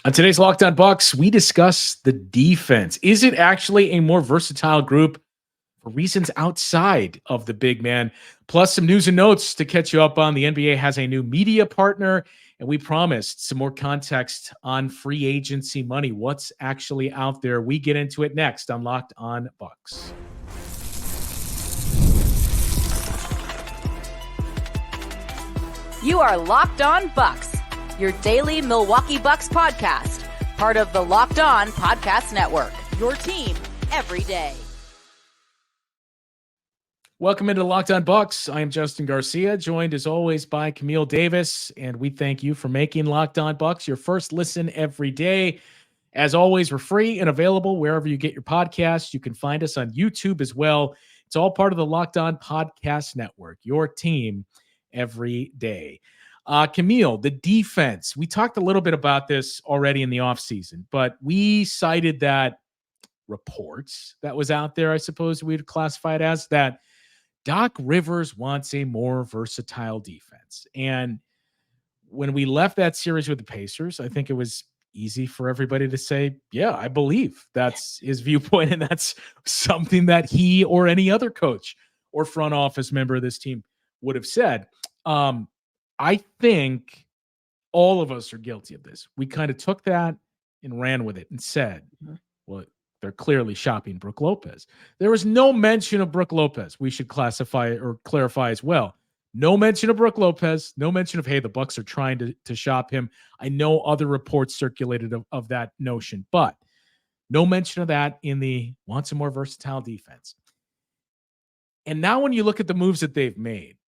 On today's Locked On Bucks, we discuss the defense. Is it actually a more versatile group for reasons outside of the big man? Plus, some news and notes to catch you up on. The NBA has a new media partner, and we promised some more context on free agency money. What's actually out there? We get into it next on Locked On Bucks. You are Locked On Bucks, your daily Milwaukee Bucks podcast, part of the Locked On Podcast Network, your team every day. Welcome into Locked On Bucks. I am Justin Garcia, joined as always by Camille Davis, and we thank you for making Locked On Bucks your first listen every day. As always, we're free and available wherever you get your podcasts. You can find us on YouTube as well. It's all part of the Locked On Podcast Network, your team every day. Camille, the defense. We talked a little bit about this already in the offseason, but we cited that reports that was out there, I suppose we'd classify it as, that Doc Rivers wants a more versatile defense. And when we left that series with the Pacers, I think it was easy for everybody to say, yeah, I believe that's his viewpoint, and that's something that he or any other coach or front office member of this team would have said. I think all of us are guilty of this. We kind of took that and ran with it and said, well, they're clearly shopping Brook Lopez. There was no mention of Brook Lopez. We should classify or clarify as well. No mention of Brook Lopez. No mention of, hey, the Bucks are trying to shop him. I know other reports circulated of that notion, but no mention of that in the wants a more versatile defense. And now when you look at the moves that they've made,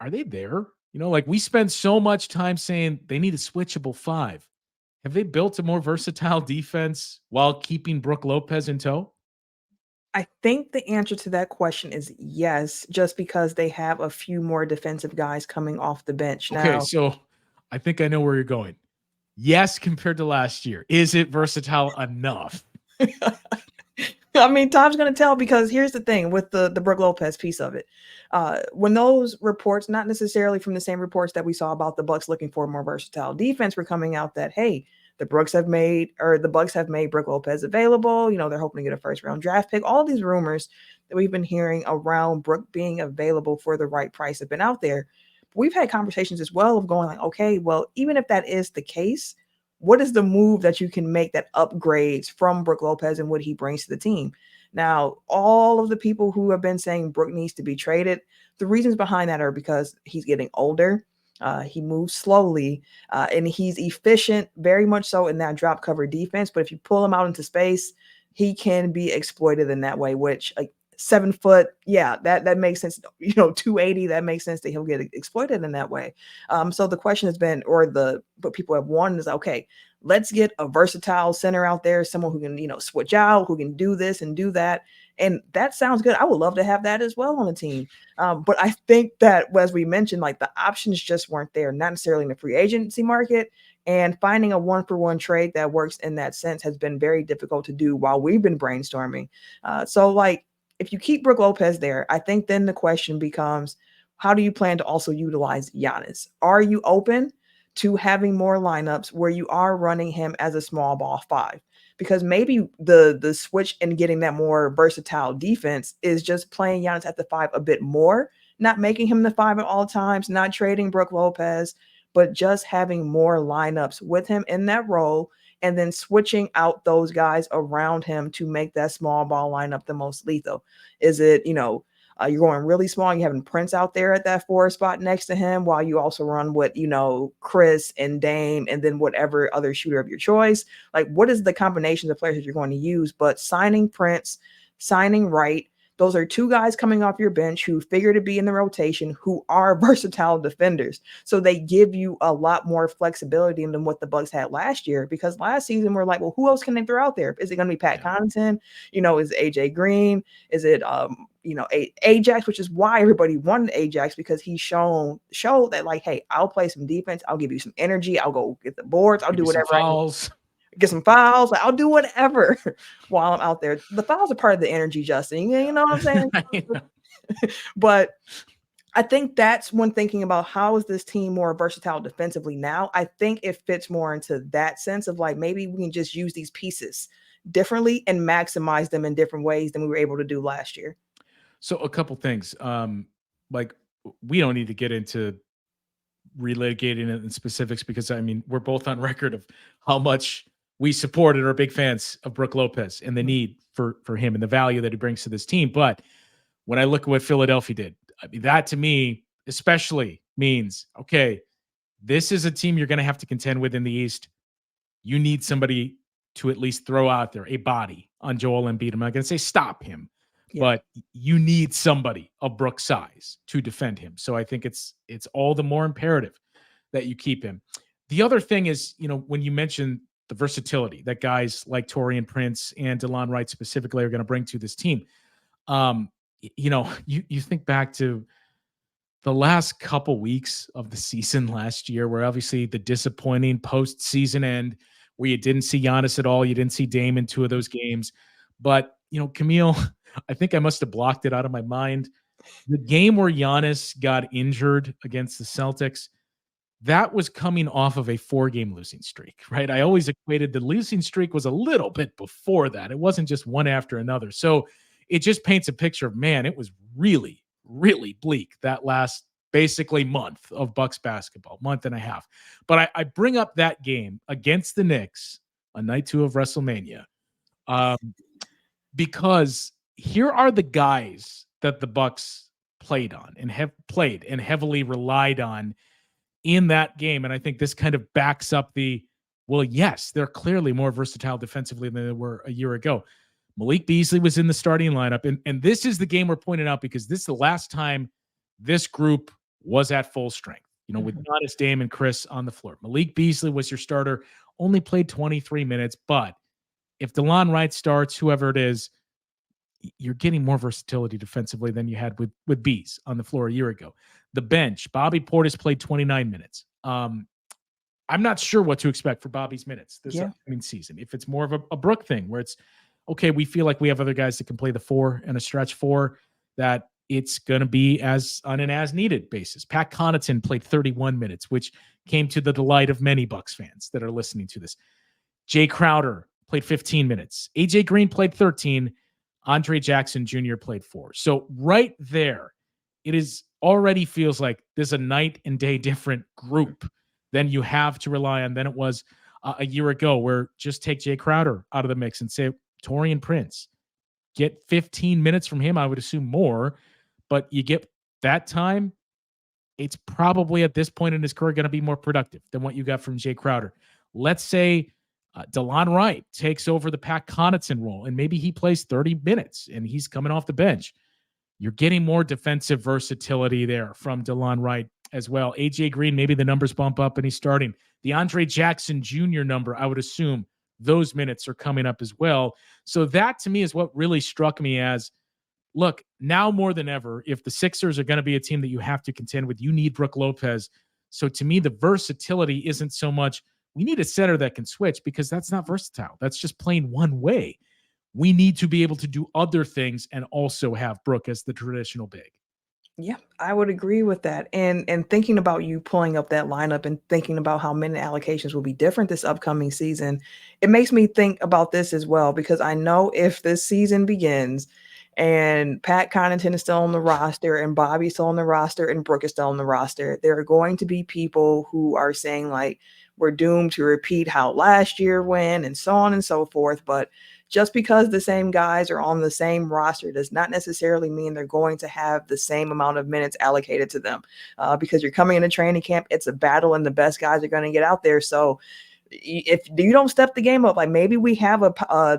are they there? You know, like we spend so much time saying they need a switchable five. Have they built a more versatile defense while keeping Brook Lopez in tow? I think the answer to that question is yes, just because they have a few more defensive guys coming off the bench now. Okay, so I think I know where you're going. Yes, compared to last year. Is it versatile enough? I mean, time's going to tell, because here's the thing with the Brook Lopez piece of it. When those reports, not necessarily from the same reports that we saw about the Bucks looking for a more versatile defense, were coming out that, hey, the Bucks have made Brook Lopez available. You know, they're hoping to get a first round draft pick. All these rumors that we've been hearing around Brook being available for the right price have been out there. But we've had conversations as well of going like, okay, well, even if that is the case, what is the move that you can make that upgrades from Brook Lopez and what he brings to the team? Now, all of the people who have been saying Brook needs to be traded, the reasons behind that are because he's getting older. He moves slowly, and he's efficient, very much so in that drop cover defense. But if you pull him out into space, he can be exploited in that way, which, like, 7 foot, yeah, that makes sense. 280, that makes sense that he'll get exploited in that way. So the question has been, or what people have wanted is, okay, let's get a versatile center out there, someone who can, switch out, who can do this and do that. And that sounds good. I would love to have that as well on the team. But I think that, as we mentioned, like, the options just weren't there, not necessarily in the free agency market. And finding a 1-for-1 trade that works in that sense has been very difficult to do while we've been brainstorming. If you keep Brook Lopez there, I think then the question becomes, how do you plan to also utilize Giannis? Are you open to having more lineups where you are running him as a small ball five? Because maybe the switch and getting that more versatile defense is just playing Giannis at the five a bit more, not making him the five at all times, not trading Brook Lopez, but just having more lineups with him in that role, and then switching out those guys around him to make that small ball lineup the most lethal. Is it, you're going really small, you're having Prince out there at that 4 spot next to him, while you also run with, Chris and Dame, and then whatever other shooter of your choice? Like, what is the combination of players that you're going to use? But signing Prince, signing Wright, those are 2 guys coming off your bench who figure to be in the rotation, who are versatile defenders. So they give you a lot more flexibility than what the Bucks had last year, because last season we're like, well, who else can they throw out there? Is it going to be Pat Connaughton? Is it AJ Green? Is it, Ajax, which is why everybody wanted Ajax, because he showed that, like, hey, I'll play some defense. I'll give you some energy. I'll go get the boards. I'll do whatever. Get some fouls. I'll do whatever while I'm out there. The fouls are part of the energy, Justin. You know what I'm saying? But I think that's when thinking about how is this team more versatile defensively now. I think it fits more into that sense of like maybe we can just use these pieces differently and maximize them in different ways than we were able to do last year. So a couple things. Like we don't need to get into relitigating it in specifics because I mean we're both on record of how much we supported or are big fans of Brook Lopez and the need for him and the value that he brings to this team. But when I look at what Philadelphia did, I mean that to me especially means okay, this is a team you're going to have to contend with in the East. You need somebody to at least throw out there a body on Joel Embiid. I'm not going to say stop him, but you need somebody of Brook's size to defend him. So I think it's all the more imperative that you keep him. The other thing is, you know, when you mention the versatility that guys like Taurean Prince and Delon Wright specifically are going to bring to this team, you know, you think back to the last couple weeks of the season last year, where obviously the disappointing postseason end, where you didn't see Giannis at all, you didn't see Dame in 2 of those games. But, you know, Camille, I think I must have blocked it out of my mind. The game where Giannis got injured against the Celtics, that was coming off of a 4-game losing streak, right? I always equated the losing streak was a little bit before that. It wasn't just one after another. So it just paints a picture of, man, it was really, really bleak that last basically month of Bucks basketball, month and a half. But I bring up that game against the Knicks on night 2 of WrestleMania because here are the guys that the Bucks played on and have played and heavily relied on in that game. And I think this kind of backs up well, yes, they're clearly more versatile defensively than they were a year ago. Malik Beasley was in the starting lineup. And this is the game we're pointing out because this is the last time this group was at full strength, you know, with Giannis, Dame, and Chris on the floor. Malik Beasley was your starter, only played 23 minutes. But if Delon Wright starts, whoever it is, you're getting more versatility defensively than you had with Bees on the floor a year ago. The bench, Bobby Portis played 29 minutes. I'm not sure what to expect for Bobby's minutes this upcoming season. If it's more of a Brook thing where it's, okay, we feel like we have other guys that can play the 4 and a stretch 4, that it's going to be on an as-needed basis. Pat Connaughton played 31 minutes, which came to the delight of many Bucks fans that are listening to this. Jay Crowder played 15 minutes. AJ Green played 13. Andre Jackson Jr. played 4. So right there, it is already feels like there's a night and day different group than you have to rely on than it was a year ago, where just take Jay Crowder out of the mix and say Taurean Prince, get 15 minutes from him. I would assume more, but you get that time. It's probably at this point in his career going to be more productive than what you got from Jay Crowder. Let's say Delon Wright takes over the Pat Connaughton role, and maybe he plays 30 minutes and he's coming off the bench. You're getting more defensive versatility there from Delon Wright as well. AJ Green, maybe the numbers bump up and he's starting. The Andre Jackson Jr. number, I would assume those minutes are coming up as well. So that to me is what really struck me as, look, now more than ever, if the Sixers are going to be a team that you have to contend with, you need Brook Lopez. So to me, the versatility isn't so much, we need a center that can switch, because that's not versatile. That's just playing one way. We need to be able to do other things and also have Brook as the traditional big. Yeah, I would agree with that. And thinking about you pulling up that lineup and thinking about how minute allocations will be different this upcoming season, it makes me think about this as well, because I know if this season begins and Pat Connaughton is still on the roster and Bobby's still on the roster and Brook is still on the roster, there are going to be people who are saying like, we're doomed to repeat how last year went and so on and so forth. But just because the same guys are on the same roster does not necessarily mean they're going to have the same amount of minutes allocated to them, because you're coming into training camp. It's a battle and the best guys are going to get out there. So if you don't step the game up, like maybe we have a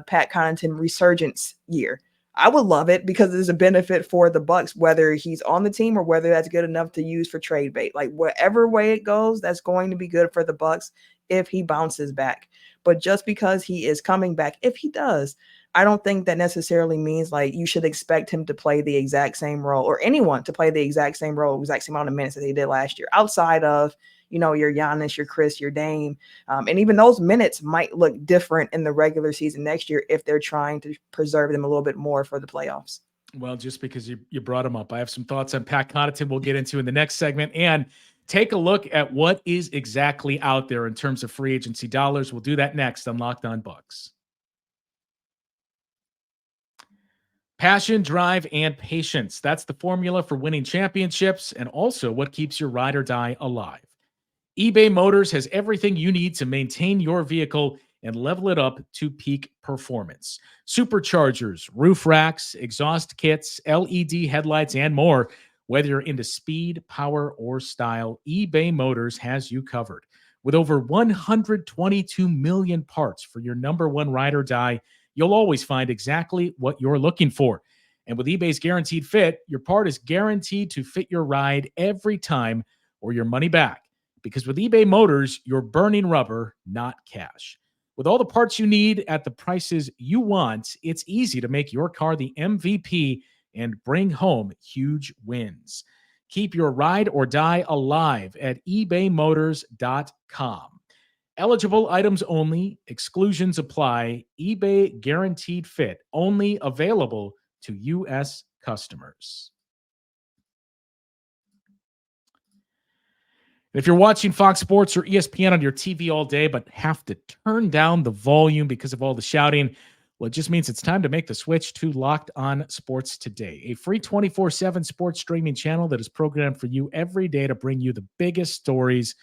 Pat Connaughton resurgence year. I would love it, because there's a benefit for the Bucks, whether he's on the team or whether that's good enough to use for trade bait. Like whatever way it goes, that's going to be good for the Bucks if he bounces back. But just because he is coming back, if he does, I don't think that necessarily means like you should expect him to play the exact same role, or anyone to play the exact same role, exact same amount of minutes that he did last year, outside of, you know, your Giannis, your Chris, your Dame. And even those minutes might look different in the regular season next year if they're trying to preserve them a little bit more for the playoffs. Well, just because you brought him up, I have some thoughts on Pat Connaughton we'll get into in the next segment, and take a look at what is exactly out there in terms of free agency dollars. We'll do that next on Locked On Bucks. Passion, drive, and patience. That's the formula for winning championships and also what keeps your ride or die alive. eBay Motors has everything you need to maintain your vehicle and level it up to peak performance. Superchargers, roof racks, exhaust kits, LED headlights, and more. Whether you're into speed, power, or style, eBay Motors has you covered. With over 122 million parts for your number one ride or die, you'll always find exactly what you're looking for. And with eBay's Guaranteed Fit, your part is guaranteed to fit your ride every time or your money back. Because with eBay Motors, you're burning rubber, not cash. With all the parts you need at the prices you want, it's easy to make your car the MVP and bring home huge wins. Keep your ride or die alive at ebaymotors.com. Eligible items only. Exclusions apply. eBay Guaranteed Fit. Only available to U.S. customers. If you're watching Fox Sports or ESPN on your TV all day but have to turn down the volume because of all the shouting, well, it just means it's time to make the switch to Locked On Sports Today, a free 24/7 sports streaming channel that is programmed for you every day to bring you the biggest stories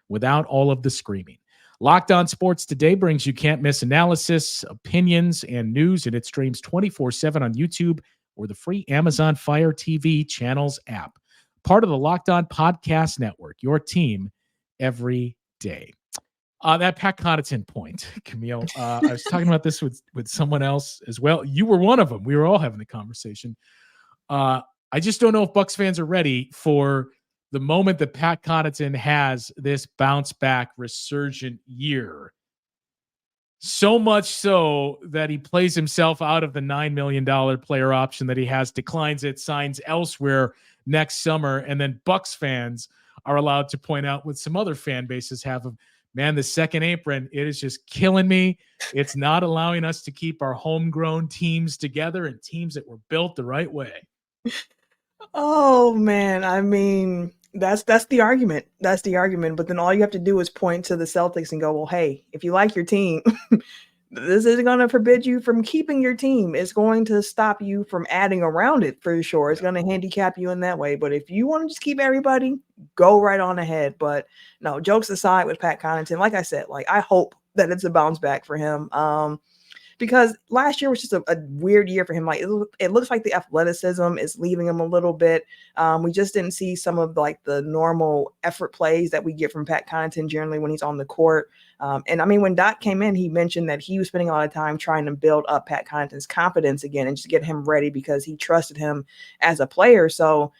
without all of the screaming. Locked On Sports Today brings you can't-miss analysis, opinions, and news, and it streams 24/7 on YouTube or the free Amazon Fire TV channels app. Part of the Locked On Podcast Network, your team every day. That Pat Connaughton point, Camille, I was talking about this with someone else as well. You were one of them. We were all having the conversation. I just don't know if Bucks fans are ready for the moment that Pat Connaughton has this bounce back resurgent year. So much so that he plays himself out of the $9 million player option that he has, declines it, signs elsewhere next summer, and then Bucks fans are allowed to point out what some other fan bases have of, man, the second apron, it is just killing me. It's not allowing us to keep our homegrown teams together and teams that were built the right way. Oh man, I mean, that's the argument. That's the argument. But then all you have to do is point to the Celtics and go, well, hey, if you like your team, this isn't going to forbid you from keeping your team. It's going to stop you from adding around it for sure. It's going to handicap you in that way. But if you want to just keep everybody, go right on ahead. But no, jokes aside with Pat Connaughton, like I said, like I hope that it's a bounce back for him. Because last year was just a weird year for him. Like it looks like the athleticism is leaving him a little bit. We just didn't see some of like the normal effort plays that we get from Pat Connaughton generally when he's on the court. And I mean, when Doc came in, he mentioned that he was spending a lot of time trying to build up Pat Connaughton's confidence again and just get him ready because he trusted him as a player. So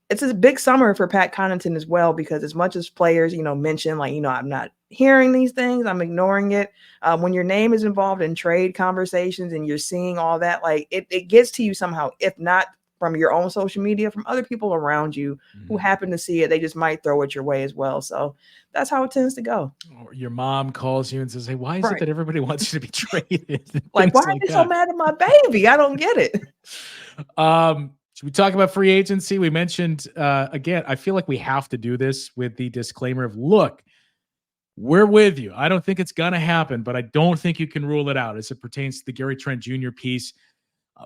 it's a big summer for Pat Connaughton as well, because as much as players, mention like, I'm not hearing these things, I'm ignoring it. When your name is involved in trade conversations and you're seeing all that, like it gets to you somehow, if not from your own social media, from other people around you who happen to see it, they just might throw it your way as well. So that's how it tends to go. Or your mom calls you and says, hey, why is it that everybody wants you to be traded? Like, why are they so mad at my baby? I don't get it. Should we talk about free agency? We mentioned, again, I feel like we have to do this with the disclaimer of, look, we're with you. I don't think it's going to happen, but I don't think you can rule it out as it pertains to the Gary Trent Jr. piece.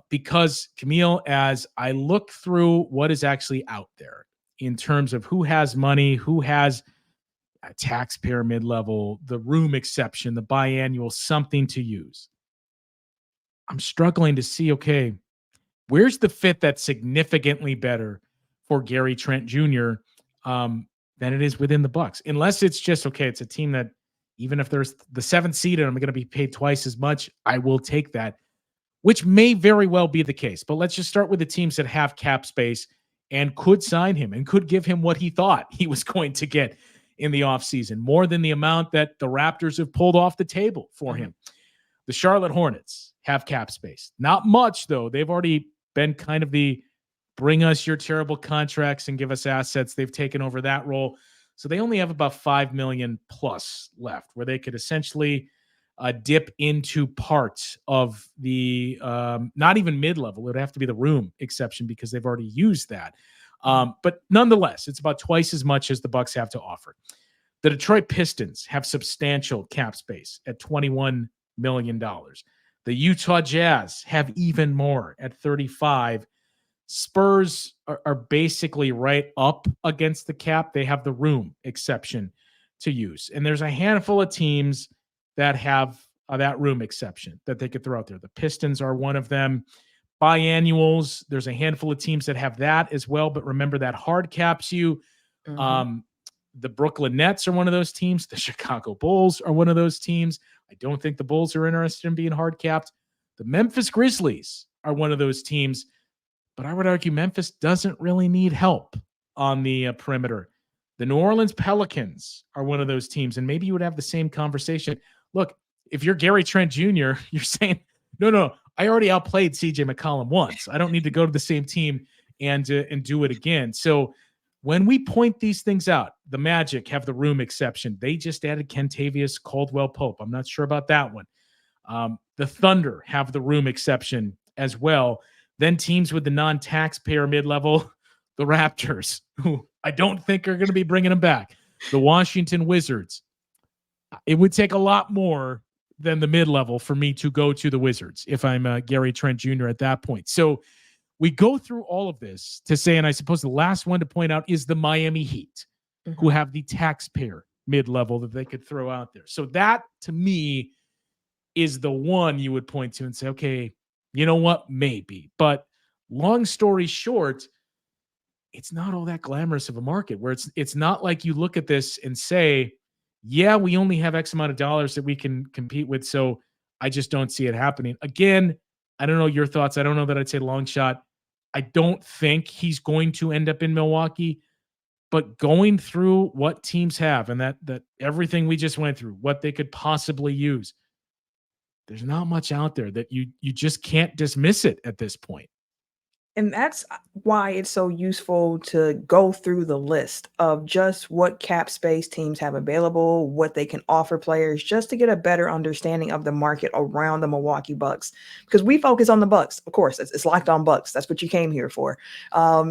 Because, Camille, as I look through what is actually out there in terms of who has money, who has a tax pyramid level, the room exception, the biannual, something to use, I'm struggling to see, okay, where's the fit that's significantly better for Gary Trent Jr. Than it is within the Bucks? Unless it's just, okay, it's a team that even if there's the 7th seed and I'm going to be paid twice as much, I will take that, which may very well be the case. But let's just start with the teams that have cap space and could sign him and could give him what he thought he was going to get in the offseason, more than the amount that the Raptors have pulled off the table for him. The Charlotte Hornets have cap space. Not much, though. They've already been kind of the bring us your terrible contracts and give us assets. They've taken over that role. So they only have about $5 million plus left, where they could essentially dip into parts of the not even mid-level. It would have to be the room exception because they've already used that. But nonetheless, it's about twice as much as the Bucks have to offer. The Detroit Pistons have substantial cap space at $21 million. The Utah Jazz have even more at 35. Spurs are basically right up against the cap. They have the room exception to use. And there's a handful of teams that have that room exception that they could throw out there. The Pistons are one of them. Biannuals, there's a handful of teams that have that as well. But remember that hard caps you. The Brooklyn Nets are one of those teams. The Chicago Bulls are one of those teams. I don't think the Bulls are interested in being hard capped. The Memphis Grizzlies are one of those teams, but I would argue Memphis doesn't really need help on the perimeter. The New Orleans Pelicans are one of those teams, and maybe you would have the same conversation. Look, if you're Gary Trent Jr., you're saying, no, I already outplayed CJ McCollum once. I don't need to go to the same team and do it again. So when we point these things out, the Magic have the room exception. They just added Kentavious Caldwell-Pope. I'm not sure about that one. The Thunder have the room exception as well. Then teams with the non-taxpayer mid-level, the Raptors, who I don't think are going to be bringing them back. The Washington Wizards. It would take a lot more than the mid-level for me to go to the Wizards if I'm Gary Trent Jr. at that point. So we go through all of this to say, and I suppose the last one to point out is the Miami Heat, who have the taxpayer mid-level that they could throw out there. So that, to me, is the one you would point to and say, okay, you know what? Maybe. But long story short, it's not all that glamorous of a market where it's not like you look at this and say, yeah, we only have X amount of dollars that we can compete with, so I just don't see it happening. Again, I don't know your thoughts. I don't know that I'd say long shot. I don't think he's going to end up in Milwaukee, but going through what teams have and that everything we just went through, what they could possibly use, there's not much out there that you just can't dismiss it at this point. And that's why it's so useful to go through the list of just what cap space teams have available, what they can offer players, just to get a better understanding of the market around the Milwaukee Bucks. Because we focus on the Bucks, of course. It's Locked On Bucks. That's what you came here for.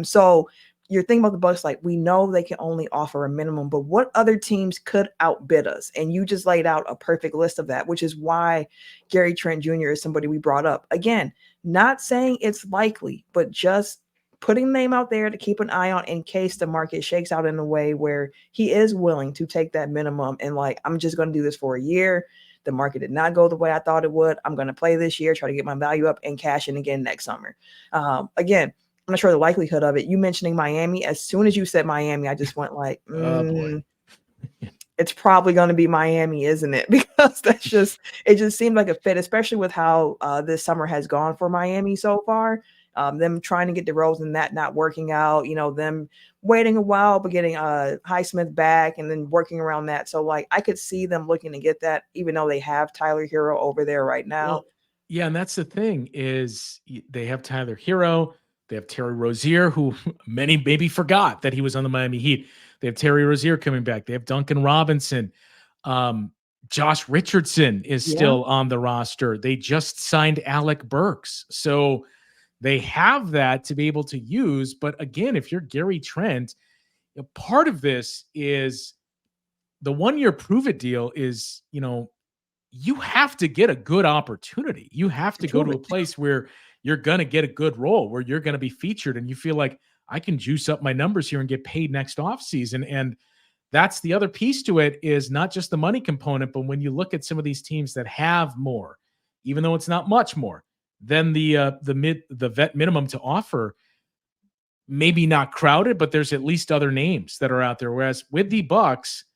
So you're thinking about the Bucks like, we know they can only offer a minimum, but what other teams could outbid us? And you just laid out a perfect list of that, which is why Gary Trent Jr. is somebody we brought up. Again, not saying it's likely, but just putting the name out there to keep an eye on in case the market shakes out in a way where he is willing to take that minimum and like, I'm just going to do this for a year. The market did not go the way I thought it would. I'm going to play this year, try to get my value up and cash in again next summer. Again, I'm not sure the likelihood of it. You mentioning Miami, as soon as you said Miami, I just went like, it's probably going to be Miami, isn't it? Because it just seemed like a fit, especially with how this summer has gone for Miami so far. Them trying to get DeRozan, that not working out, them waiting a while, but getting Highsmith back and then working around that. So like, I could see them looking to get that, even though they have Tyler Hero over there right now. Well, yeah. And that's the thing is they have Tyler Hero. They have Terry Rozier, who many maybe forgot that he was on the Miami Heat. They have Terry Rozier coming back. They have Duncan Robinson. Josh Richardson is still on the roster. They just signed Alec Burks. So they have that to be able to use. But again, if you're Gary Trent, part of this is the 1-year prove-it deal is, you have to get a good opportunity. You have to go to a place where you're going to get a good role, where you're going to be featured and you feel like I can juice up my numbers here and get paid next offseason. And that's the other piece to it, is not just the money component, but when you look at some of these teams that have more, even though it's not much more than the vet minimum to offer, maybe not crowded, but there's at least other names that are out there. Whereas with the Bucks,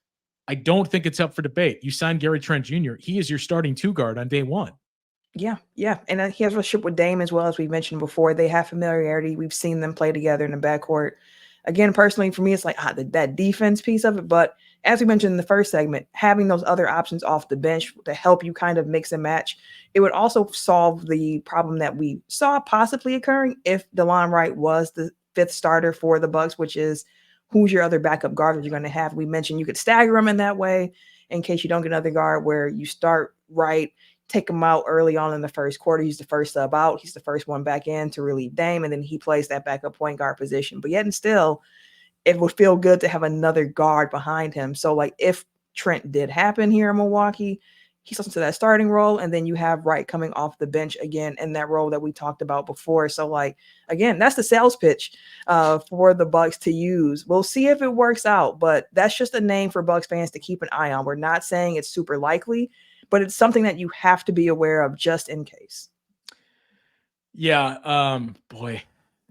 I don't think it's up for debate. You signed Gary Trent Jr. He is your starting 2 guard on day 1. Yeah. And he has a relationship with Dame as well, as we mentioned before. They have familiarity. We've seen them play together in the backcourt. Again, personally, for me, it's like that defense piece of it. But as we mentioned in the first segment, having those other options off the bench to help you kind of mix and match, it would also solve the problem that we saw possibly occurring if Delon Wright was the 5th starter for the Bucks, which is who's your other backup guard that you're going to have. We mentioned you could stagger them in that way in case you don't get another guard, where you start Wright, take him out early on in the first quarter. He's the first sub out. He's the first one back in to relieve Dame, and then he plays that backup point guard position. But yet and still, it would feel good to have another guard behind him. So, like, if Trent did happen here in Milwaukee, he's into that starting role, and then you have Wright coming off the bench again in that role that we talked about before. So, like, again, that's the sales pitch for the Bucks to use. We'll see if it works out, but that's just a name for Bucks fans to keep an eye on. We're not saying it's super likely, but it's something that you have to be aware of just in case. Yeah, boy,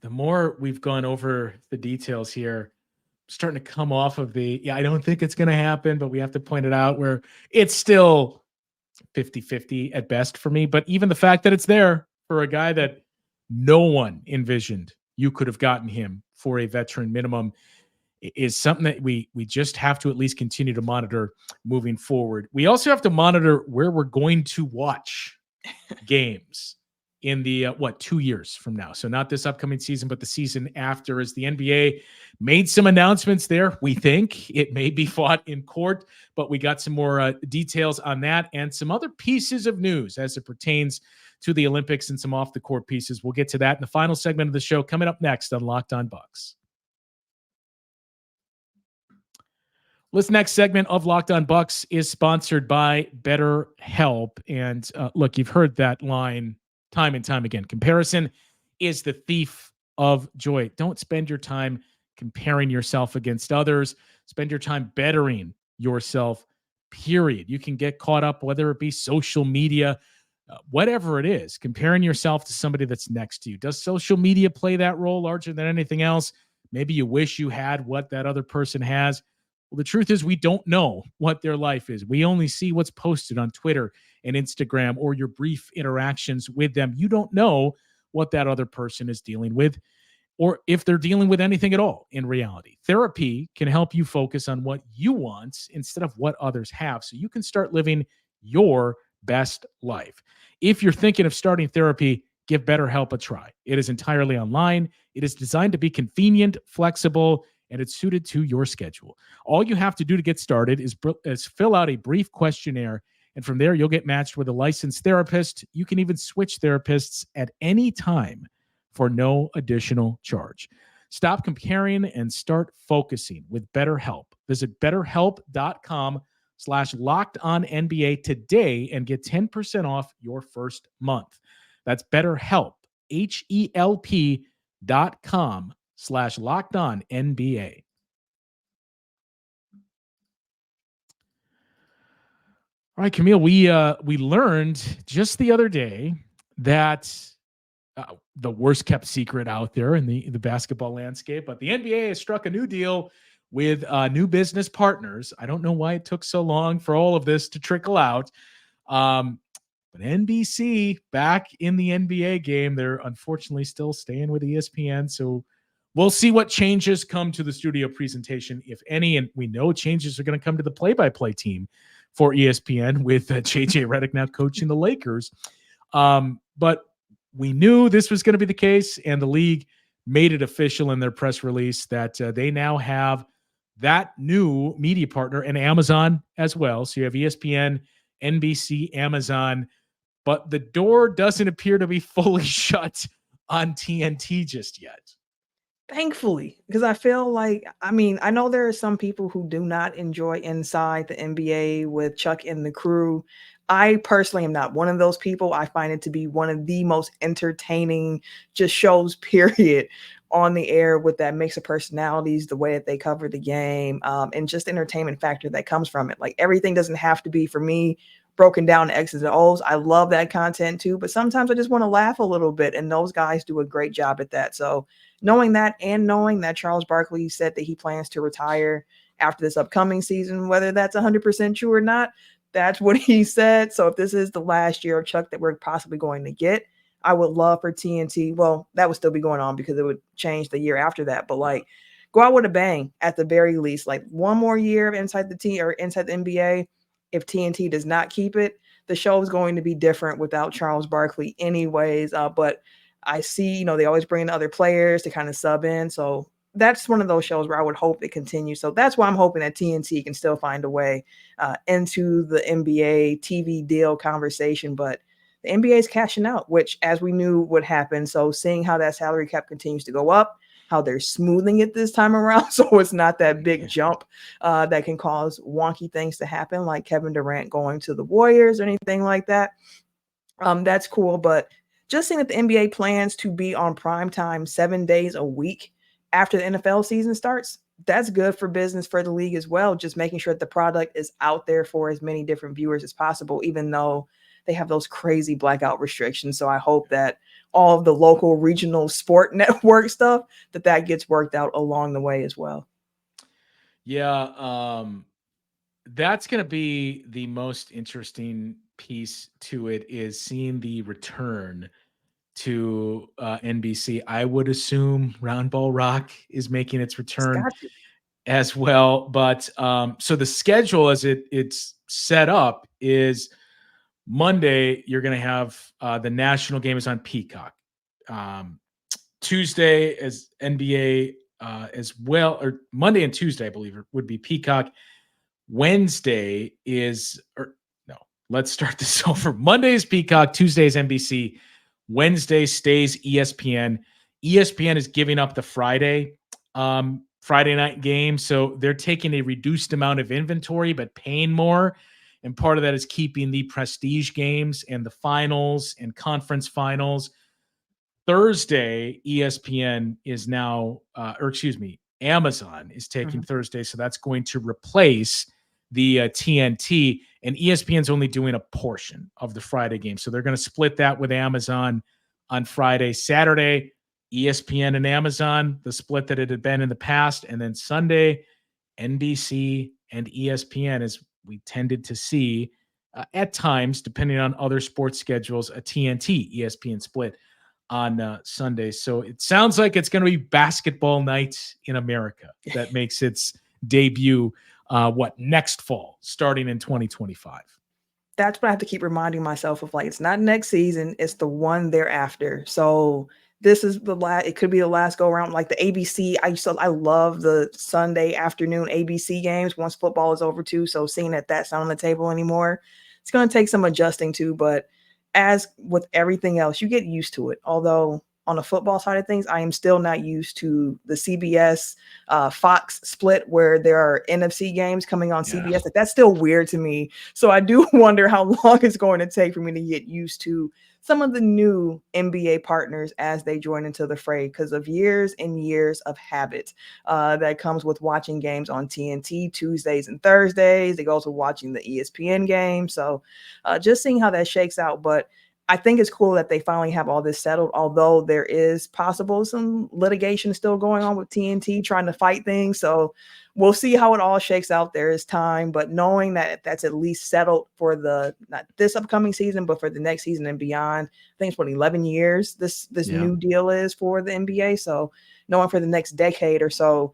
the more we've gone over the details here, starting to come off of I don't think it's going to happen, but we have to point it out where it's still 50-50 at best for me. But even the fact that it's there for a guy that no one envisioned you could have gotten him for a veteran minimum is something that we just have to at least continue to monitor moving forward. We also have to monitor where we're going to watch games in the 2 years from now. So not this upcoming season, but the season after, as the NBA made some announcements there. We think it may be fought in court, but we got some more details on that and some other pieces of news as it pertains to the Olympics and some off the court pieces. We'll get to that in the final segment of the show coming up next on Locked On Bucks. This next segment of Locked On Bucks is sponsored by BetterHelp. And look, you've heard that line time and time again. Comparison is the thief of joy. Don't spend your time comparing yourself against others. Spend your time bettering yourself, period. You can get caught up, whether it be social media, whatever it is, comparing yourself to somebody that's next to you. Does social media play that role larger than anything else? Maybe you wish you had what that other person has. Well, the truth is we don't know what their life is. We only see what's posted on Twitter and Instagram or your brief interactions with them. You don't know what that other person is dealing with or if they're dealing with anything at all in reality. Therapy can help you focus on what you want instead of what others have, so you can start living your best life. If you're thinking of starting therapy, give BetterHelp a try. It is entirely online. It is designed to be convenient, flexible, and it's suited to your schedule. All you have to do to get started is fill out a brief questionnaire, and from there, you'll get matched with a licensed therapist. You can even switch therapists at any time for no additional charge. Stop comparing and start focusing with BetterHelp. Visit BetterHelp.com/LockedOnNBA today and get 10% off your first month. That's BetterHelp, HELP.com/LockedOnNBA. All right, Camille, we learned just the other day that the worst kept secret out there in the basketball landscape, but the NBA has struck a new deal with new business partners. I don't know why it took so long for all of this to trickle out. But NBC back in the NBA game, they're unfortunately still staying with ESPN. So we'll see what changes come to the studio presentation, if any. And we know changes are going to come to the play-by-play team for ESPN with JJ Redick now coaching the Lakers. But we knew this was going to be the case, and the league made it official in their press release that they now have that new media partner and Amazon as well. So you have ESPN, NBC, Amazon, but the door doesn't appear to be fully shut on TNT just yet. Thankfully, because I feel like, I know there are some people who do not enjoy Inside the NBA with Chuck and the crew. I personally am not one of those people. I find it to be one of the most entertaining just shows, period, on the air, with that mix of personalities, the way that they cover the game, and just entertainment factor that comes from it. Like, everything doesn't have to be, for me, broken down to X's and O's. I love that content too, but sometimes I just want to laugh a little bit, and those guys do a great job at that. So knowing that, and knowing that Charles Barkley said that he plans to retire after this upcoming season, whether that's 100% true or not, that's what he said. So if this is the last year of Chuck that we're possibly going to get, I would love for TNT. Well, that would still be going on because it would change the year after that. But like, go out with a bang at the very least. Like, one more year of Inside the NBA. If TNT does not keep it, the show is going to be different without Charles Barkley anyways. But I see, they always bring in other players to kind of sub in. So that's one of those shows where I would hope it continues. So that's why I'm hoping that TNT can still find a way into the NBA TV deal conversation. But the NBA is cashing out, which, as we knew, would happen. So seeing how that salary cap continues to go up, how they're smoothing it this time around, so it's not that big jump that can cause wonky things to happen, like Kevin Durant going to the Warriors or anything like that. That's cool. But just seeing that the NBA plans to be on prime time 7 days a week after the NFL season starts, that's good for business for the league as well. Just making sure that the product is out there for as many different viewers as possible, even though they have those crazy blackout restrictions. So I hope that all of the local regional sport network stuff, that gets worked out along the way as well. Yeah. That's going to be the most interesting piece to it, is seeing the return to NBC. I would assume Round Ball Rock is making its return as well. But so the schedule as it's set up is Monday, you're going to have the national game is on Peacock. Tuesday is NBA as well, or Monday and Tuesday, I believe, would be Peacock. Wednesday is, or no, let's start this over. Monday is Peacock, Tuesday is NBC, Wednesday stays ESPN. ESPN is giving up the Friday night game, so they're taking a reduced amount of inventory but paying more, and part of that is keeping the prestige games and the finals and conference finals. Thursday, ESPN is now, Amazon is taking Thursday, so that's going to replace the TNT, and ESPN's only doing a portion of the Friday game, so they're going to split that with Amazon on Friday. Saturday, ESPN and Amazon, the split that it had been in the past, and then Sunday, NBC and ESPN, as we tended to see at times, depending on other sports schedules, a TNT ESPN split on Sunday. So it sounds like it's going to be basketball night in America that makes its debut next fall, starting in 2025. That's what I have to keep reminding myself of. Like, it's not next season, it's the one thereafter. So this is the last, it could be the last go around. Like the ABC, I love the Sunday afternoon ABC games once football is over too. So seeing that that's not on the table anymore, it's going to take some adjusting to, but as with everything else, you get used to it. Although on the football side of things, I am still not used to the CBS Fox split where there are NFC games coming on CBS. Like, that's still weird to me. So I do wonder how long it's going to take for me to get used to some of the new NBA partners as they join into the fray, because of years and years of habit that comes with watching games on TNT Tuesdays and Thursdays. It goes with watching the ESPN game. So just seeing how that shakes out. But I think it's cool that they finally have all this settled, although there is possible some litigation still going on with TNT trying to fight things. So we'll see how it all shakes out. There is time, but knowing that that's at least settled for not this upcoming season, but for the next season and beyond. I think it's 11 years this new deal is for the NBA. So knowing for the next decade or so,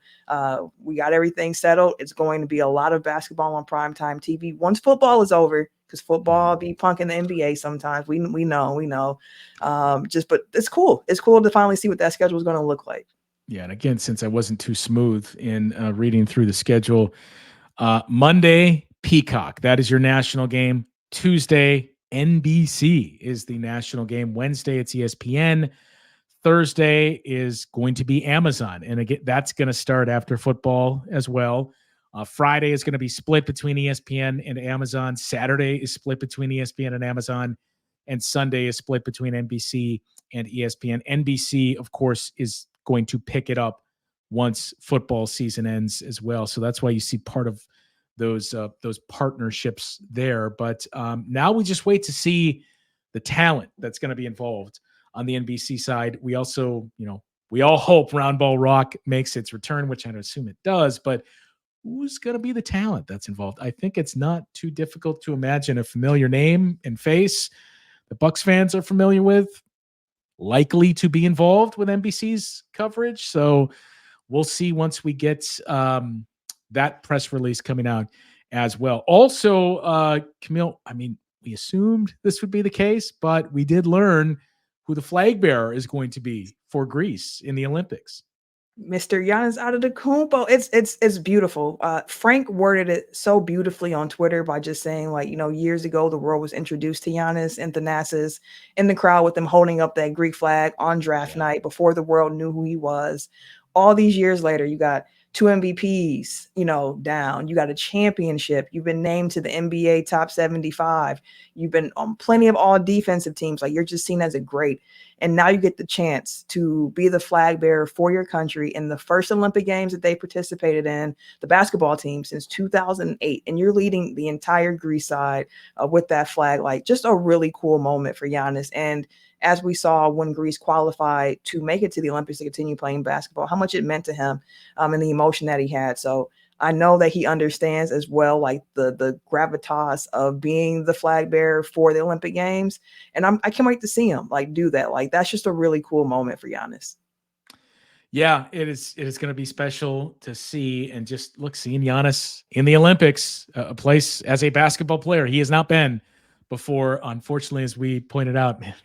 we got everything settled. It's going to be a lot of basketball on primetime TV once football is over, because football be punking the NBA sometimes. We know. But it's cool. It's cool to finally see what that schedule is going to look like. Yeah, and again, since I wasn't too smooth in reading through the schedule, Monday, Peacock. That is your national game. Tuesday, NBC is the national game. Wednesday, it's ESPN. Thursday is going to be Amazon. And again, that's going to start after football as well. Friday is going to be split between ESPN and Amazon. Saturday is split between ESPN and Amazon. And Sunday is split between NBC and ESPN. NBC, of course, is going to pick it up once football season ends as well. So that's why you see part of those partnerships there. But now we just wait to see the talent that's going to be involved on the NBC side. We also, we all hope Round Ball Rock makes its return, which I assume it does, but who's going to be the talent that's involved? I think it's not too difficult to imagine a familiar name and face the Bucks fans are familiar with, likely to be involved with NBC's coverage. So we'll see once we get that press release coming out as well. Also, Camille, we assumed this would be the case, but we did learn who the flag bearer is going to be for Greece in the Olympics. Mr. Giannis Antetokounmpo. It's beautiful. Frank worded it so beautifully on Twitter by just saying, like, years ago the world was introduced to Giannis and Thanasis in the crowd with them holding up that Greek flag on draft night before the world knew who he was. All these years later, you got 2 MVPs, down. You got a championship. You've been named to the NBA top 75. You've been on plenty of all defensive teams. Like, you're just seen as a great. And now you get the chance to be the flag bearer for your country in the first Olympic Games that they participated in, the basketball team, since 2008. And you're leading the entire Greece side with that flag. Like, just a really cool moment for Giannis. And as we saw when Greece qualified to make it to the Olympics to continue playing basketball, how much it meant to him and the emotion that he had. So I know that he understands as well, like the gravitas of being the flag bearer for the Olympic Games. And I can't wait to see him like do that. Like, that's just a really cool moment for Giannis. Yeah, it is going to be special to see. And just seeing Giannis in the Olympics, a place as a basketball player he has not been before. Unfortunately, as we pointed out, man,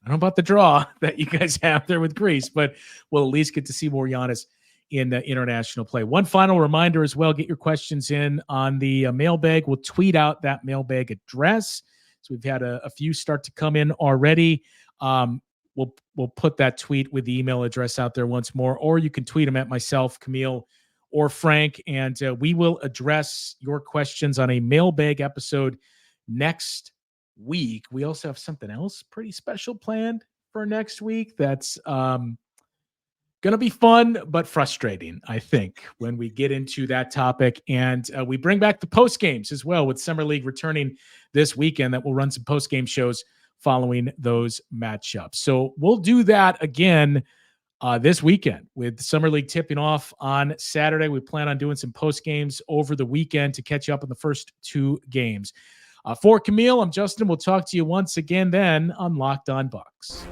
I don't know about the draw that you guys have there with Greece, but we'll at least get to see more Giannis in the international play. One final reminder as well, get your questions in on the mailbag. We'll tweet out that mailbag address. So we've had a few start to come in already. We'll put that tweet with the email address out there once more, or you can tweet them at myself, Camille, or Frank, and we will address your questions on a mailbag episode next week. We also have something else pretty special planned for next week that's going to be fun but frustrating, I think, when we get into that topic. And we bring back the post games as well, with Summer League returning this weekend. That we'll run some post game shows following those matchups. So we'll do that again this weekend with Summer League tipping off on Saturday. We plan on doing some post games over the weekend to catch up on the first 2 games. For Camille, I'm Justin. We'll talk to you once again then on Locked On Bucks.